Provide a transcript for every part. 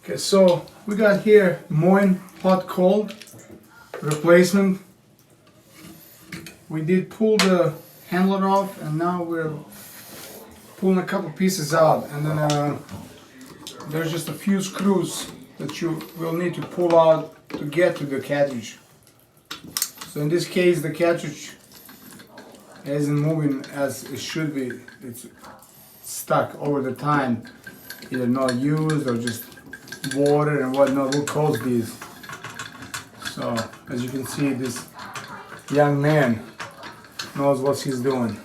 Okay, so we got here Moen hot cold replacement. We did pull the handler off, and now we're pulling a couple pieces out, and then there's just a few screws that you will need to pull out to get to the cartridge. So in this case, the cartridge isn't moving as it should be. It's stuck over the time, either not used or just water and whatnot will cause these. So as you can see, this young man knows what he's doing.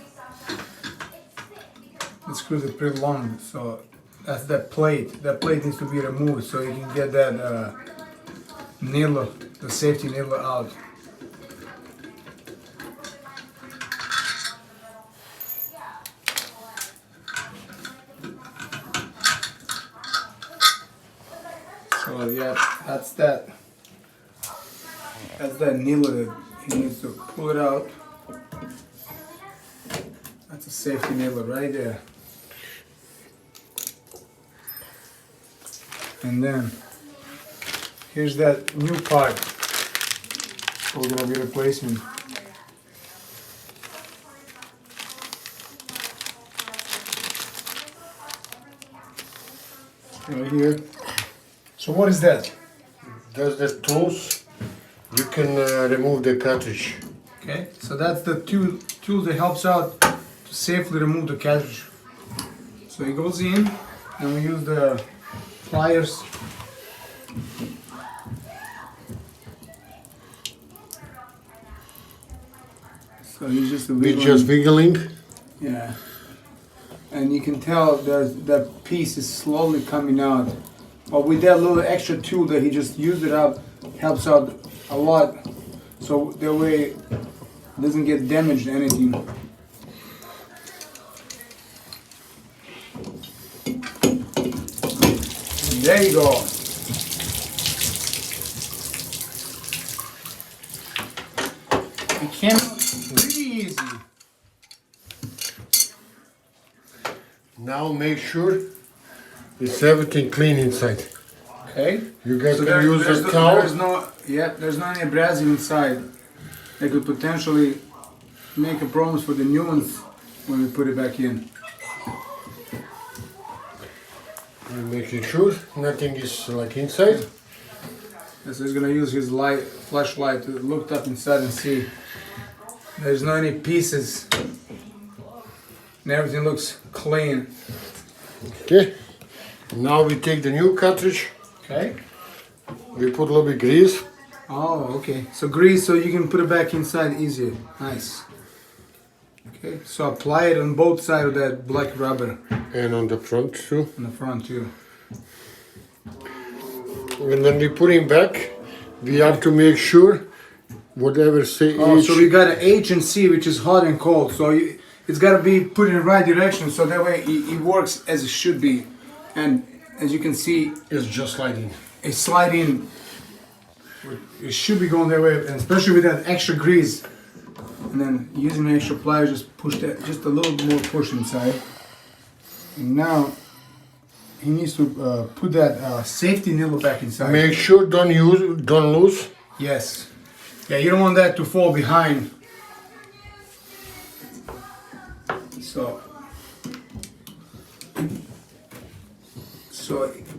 The screws are pretty long, so that's that plate. That plate needs to be removed so you can get that needle, the safety needle out. So yeah, that's that needle that he needs to pull it out. That's a safety needle right there. And then here's that new part we're gonna be replacing. Right here. So what is that? That's the tools. You can remove the cartridge. Okay, so that's the tool that helps out to safely remove the cartridge. So it goes in, and we use the pliers. So he's just We're just wiggling. Yeah, and you can tell that piece is slowly coming out. But with that little extra tool that he just used it up, helps out a lot. So that way it doesn't get damaged or anything. And there you go. It came out pretty easy. Now make sure it's everything clean inside. Okay. You guys So can use there's a towel. There's no any abrasive inside. That could potentially make a problem for the new ones when we put it back in. We're making sure nothing is like inside. So he's gonna use his flashlight to look up inside and see. There's no any pieces. And everything looks clean. Okay. Now we take the new cartridge. Okay. We put a little bit grease. Oh, okay. So grease so you can put it back inside easier. Nice. Okay. So apply it on both sides of that black rubber. And on the front too. On the front too. And when we put him back, we have to make sure whatever say Oh, H. so we got an H and C, which is hot and cold. So it's got to be put in the right direction, so that way it works as it should be. And as you can see, It's just sliding. it's sliding. It should be going that way, and especially with that extra grease. And then using the extra pliers, just push that, just a little more push inside. And now he needs to put that safety needle back inside. Make sure don't lose. Yes. Yeah, you don't want that to fall behind. So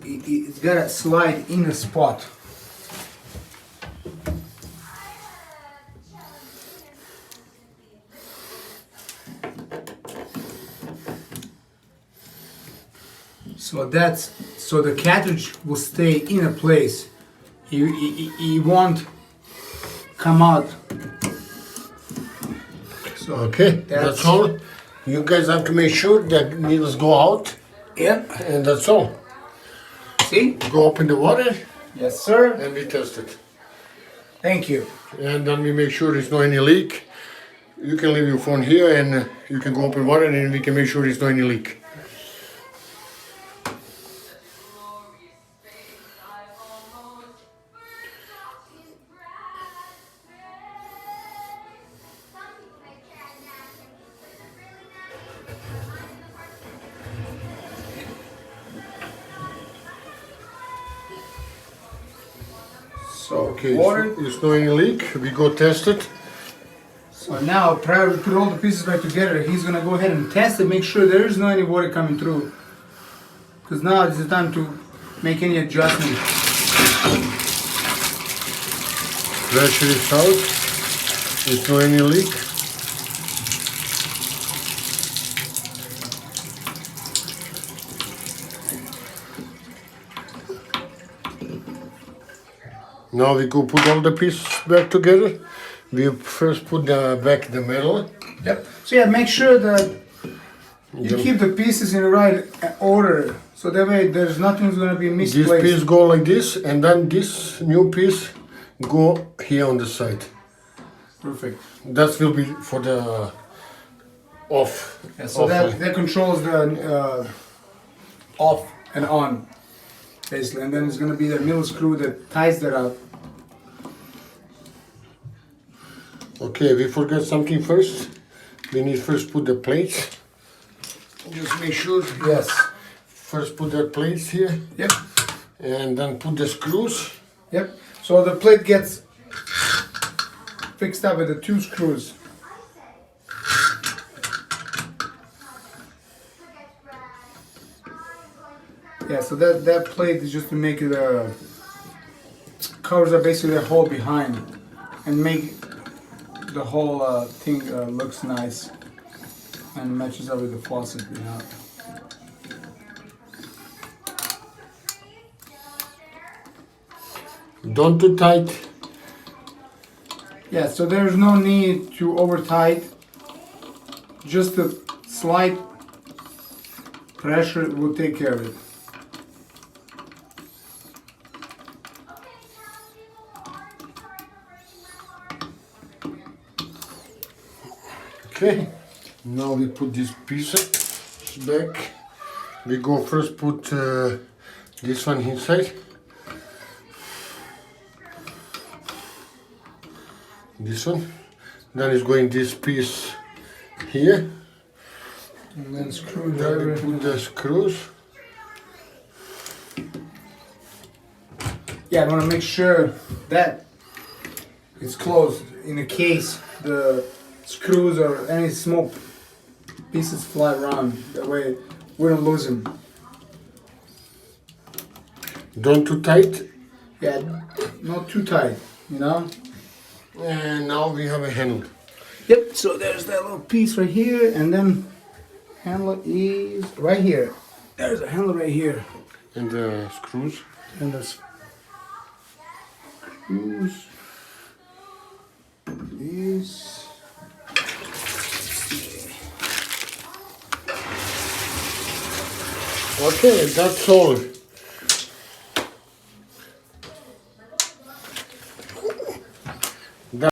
it's got to slide in a spot. So the cartridge will stay in a place. He won't come out. So Okay, that's all. You guys have to make sure that needles go out, Yep. and that's all. See? Go up in the water, Yes, sir. and we test it. Thank you. And then we make sure there's no any leak. You can leave your phone here, and you can go up in water, and we can make sure there's no any leak. So Okay, water. it's no any leak. We go test it. So now, prior to put all the pieces back together, he's gonna go ahead and test it, make sure there is no any water coming through. Because now is the time to make any adjustment. Pressure is out. It's no any leak. Now we go put all the pieces back together. We first put back the metal. Yep. So yeah, make sure that you keep the pieces in the right order, so that way there's nothing's gonna be misplaced. This piece go like this, and then this new piece go here on the side. Perfect. That will be for the off. Yeah, so off that controls the off and on, basically, and then it's gonna be the middle screw that ties that up. Okay, we forgot something first. We need first put the plates. Just make sure. Yes. First put the plates here, Yep. and then put the screws. Yep. So the plate gets fixed up with the 2 screws. Yeah, so that plate is just to make it covers up basically the hole behind and make the whole thing looks nice and matches up with the faucet we have. Don't too tight. Yeah, so there's no need to over tight. Just a slight pressure will take care of it. Okay, now we put this piece back. We go first put this one inside. This one. Then is going this piece here. And then Then screwdriver. we put the screws. Yeah, I want to make sure that it's closed in case the screws or any small pieces fly around. That way we don't lose them. Don't too tight. Yeah, not too tight, you know? And now we have a handle. Yep, so there's that little piece right here, and then handle is right here. There's a handle right here. And the screws. And the screws is Okay, that's all.